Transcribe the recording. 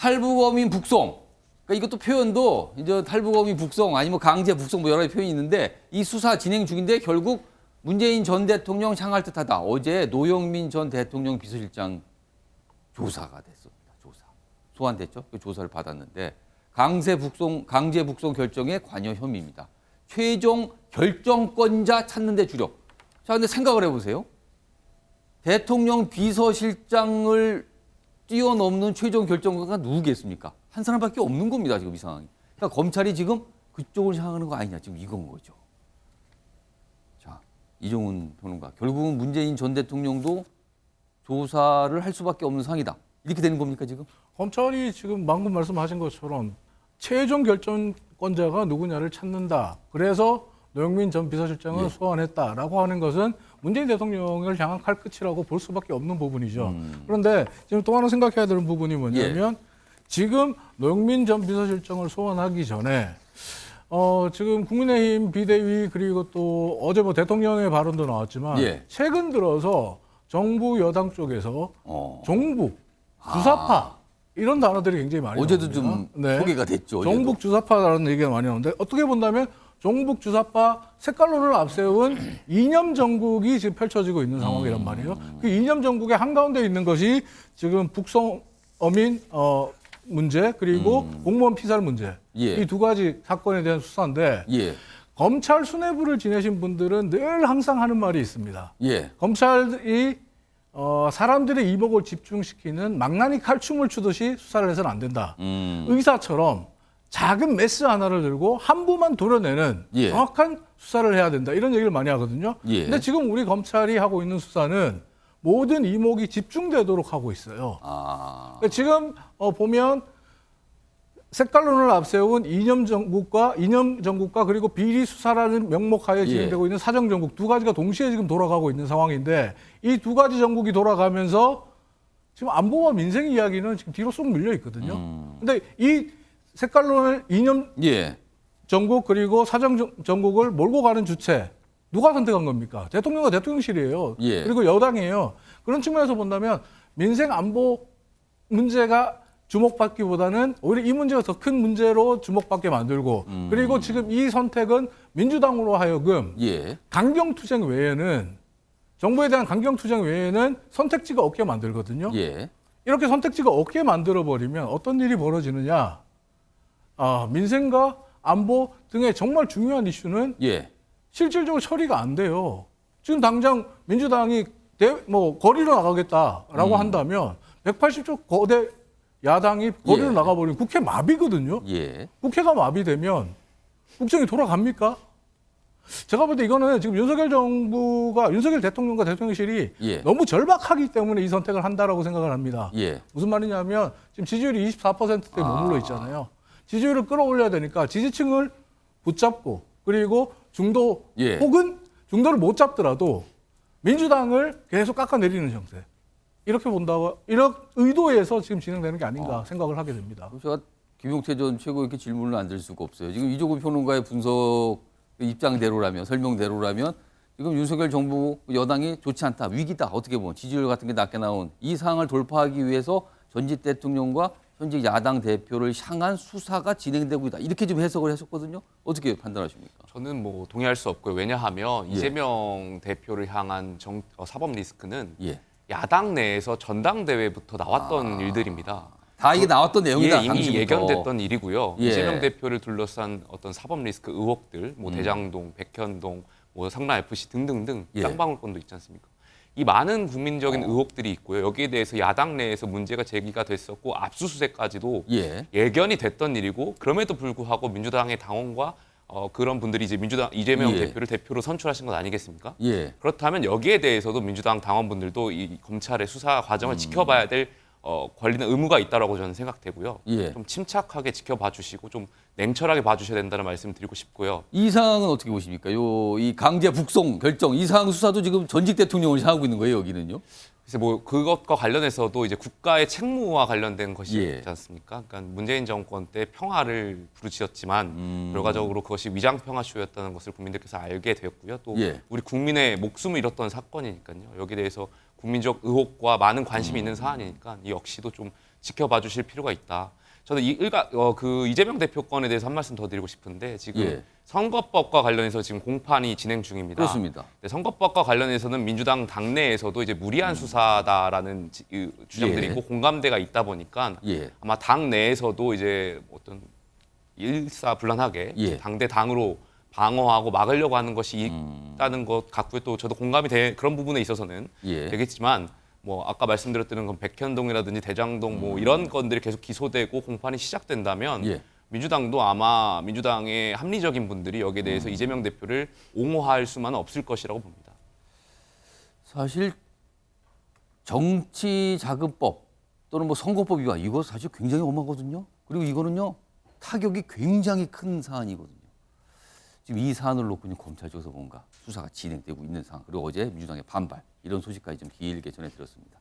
탈북어민 북송. 그러니까 이것도 표현도 이제 탈북어민 북송 아니면 강제 북송 뭐 여러 가지 표현이 있는데 이 수사 진행 중인데 결국 문재인 전 대통령 향할 듯하다. 어제 노영민 전 대통령 비서실장 조사가 됐습니다. 조사. 소환됐죠. 그 조사를 받았는데 강제 북송 결정에 관여 혐의입니다. 최종 결정권자 찾는 데 주력. 자, 근데 생각을 해보세요. 대통령 비서실장을 뛰어넘는 최종 결정권자가 누구겠습니까? 한 사람밖에 없는 겁니다. 지금 이 상황이. 그러니까 검찰이 지금 그쪽을 향하는 거 아니냐. 지금 이건 거죠. 자, 이종훈 평론가. 결국은 문재인 전 대통령도 조사를 할 수밖에 없는 상황이다. 이렇게 되는 겁니까 지금? 검찰이 지금 방금 말씀하신 것처럼 최종 결정권자가 누구냐를 찾는다. 그래서 노영민 전 비서실장을 소환했다라고 하는 것은 문재인 대통령을 향한 칼끝이라고 볼 수밖에 없는 부분이죠. 그런데 지금 또 하나 생각해야 되는 부분이 뭐냐면 지금 노영민 전 비서실장을 소환하기 전에 지금 국민의힘 비대위 그리고 또 어제 뭐 대통령의 발언도 나왔지만 최근 들어서 정부 여당 쪽에서 종북, 주사파 이런 단어들이 굉장히 많이 어제도 나옵니다. 좀 소개가 됐죠. 종북 주사파라는 얘기가 많이 나오는데 어떻게 본다면 종북 주사파 색깔론을 앞세운 이념 정국이 지금 펼쳐지고 있는 상황이란 말이에요. 그 이념 정국의 한가운데 있는 것이 지금 북송 어민 문제 그리고 공무원 피살 문제 이 두 가지 사건에 대한 수사인데 검찰 수뇌부를 지내신 분들은 늘 항상 하는 말이 있습니다. 검찰이 사람들의 이목을 집중시키는 망나니 칼춤을 추듯이 수사를 해서는 안 된다. 의사처럼 작은 메스 하나를 들고 한 부만 도려내는 정확한 수사를 해야 된다. 이런 얘기를 많이 하거든요. 근데 지금 우리 검찰이 하고 있는 수사는 모든 이목이 집중되도록 하고 있어요. 그러니까 지금 보면 색깔론을 앞세운 이념 정국과 그리고 비리 수사라는 명목하에 진행되고 있는 사정 정국 두 가지가 동시에 지금 돌아가고 있는 상황인데 이 두 가지 정국이 돌아가면서 지금 안보와 민생 이야기는 지금 뒤로 쏙 밀려 있거든요. 근데 이 색깔론을 이념 정국 그리고 사정 정국을 몰고 가는 주체 누가 선택한 겁니까? 대통령과 대통령실이에요. 그리고 여당이에요. 그런 측면에서 본다면 민생 안보 문제가 주목받기보다는 오히려 이 문제가 더 큰 문제로 주목받게 만들고 그리고 지금 이 선택은 민주당으로 하여금 강경투쟁 외에는 정부에 대한 강경투쟁 외에는 선택지가 없게 만들거든요. 이렇게 선택지가 없게 만들어버리면 어떤 일이 벌어지느냐. 민생과 안보 등의 정말 중요한 이슈는 실질적으로 처리가 안 돼요. 지금 당장 민주당이 거리로 나가겠다라고 한다면 180조 거대 야당이 거리로 나가버리면 국회 마비거든요. 국회가 마비되면 국정이 돌아갑니까? 제가 볼 때 이거는 지금 윤석열 대통령과 대통령실이 너무 절박하기 때문에 이 선택을 한다라고 생각을 합니다. 무슨 말이냐면 지금 지지율이 24%대에 머물러 있잖아요. 지지율을 끌어올려야 되니까 지지층을 붙잡고 그리고 중도 혹은 중도를 못 잡더라도 민주당을 계속 깎아내리는 형태. 이렇게 본다고 이런 의도에서 지금 진행되는 게 아닌가 생각을 하게 됩니다. 제가 김용태 전 최고 이렇게 질문을 안 드릴 수가 없어요. 지금 이종훈 평론가의 분석 입장대로라면 설명대로라면 지금 윤석열 정부 여당이 좋지 않다, 위기다 어떻게 보면 지지율 같은 게 낮게 나온 이 상황을 돌파하기 위해서 전직 대통령과 현직 야당 대표를 향한 수사가 진행되고 있다. 이렇게 좀 해석을 했었거든요. 어떻게 판단하십니까? 저는 뭐 동의할 수 없고요. 왜냐하면 이재명 대표를 향한 사법 리스크는 야당 내에서 전당대회부터 나왔던 일들입니다. 다 이게 나왔던 내용이다. 이미 당시부터. 예견됐던 일이고요. 이재명 대표를 둘러싼 어떤 사법 리스크 의혹들, 뭐 대장동, 백현동, 뭐 성남 FC 등등등 쌍방울권도 있지 않습니까? 이 많은 국민적인 의혹들이 있고요. 여기에 대해서 야당 내에서 문제가 제기가 됐었고 압수수색까지도 예견이 됐던 일이고 그럼에도 불구하고 민주당의 당원과 그런 분들이 이제 이재명 대표를 대표로 선출하신 것 아니겠습니까? 그렇다면 여기에 대해서도 민주당 당원분들도 이 검찰의 수사 과정을 지켜봐야 될 권리는 의무가 있다라고 저는 생각되고요. 좀 침착하게 지켜봐 주시고 좀 냉철하게 봐주셔야 된다는 말씀을 드리고 싶고요. 이 사항은 어떻게 보십니까? 이 강제 북송 결정 이 사항 수사도 지금 전직 대통령을 향하고 있는 거예요, 여기는요? 그래서 뭐 그것과 관련해서도 이제 국가의 책무와 관련된 것이 있지 않습니까? 그러니까 문재인 정권 때 평화를 부르짖었지만 결과적으로 그것이 위장 평화쇼였다는 것을 국민들께서 알게 되었고요. 또 우리 국민의 목숨을 잃었던 사건이니까요. 여기에 대해서 국민적 의혹과 많은 관심이 있는 사안이니까 이 역시도 좀 지켜봐 주실 필요가 있다. 저는 그 이재명 대표 건에 대해서 한 말씀 더 드리고 싶은데 지금 예. 선거법과 관련해서 지금 공판이 진행 중입니다. 그렇습니다. 네, 선거법과 관련해서는 민주당 당내에서도 이제 무리한 수사다라는 주장들이 예. 있고 공감대가 있다 보니까 예. 아마 당 내에서도 이제 어떤 일사불란하게 예. 당대 당으로 방어하고 막으려고 하는 것이 있다는 것 같고요. 또 저도 공감이 그런 부분에 있어서는 예. 되겠지만 뭐 아까 말씀드렸던 건 백현동이라든지 대장동 뭐 이런 건들이 계속 기소되고 공판이 시작된다면 예. 민주당도 아마 민주당의 합리적인 분들이 여기에 대해서 이재명 대표를 옹호할 수만은 없을 것이라고 봅니다. 사실 정치자금법 또는 뭐 선거법 위반 이거 사실 굉장히 엄하거든요. 그리고 이거는요 타격이 굉장히 큰 사안이거든요. 지금 이 사안을 놓고 검찰 쪽에서 뭔가 수사가 진행되고 있는 상황. 그리고 어제 민주당의 반발 이런 소식까지 좀 길게 전해드렸습니다.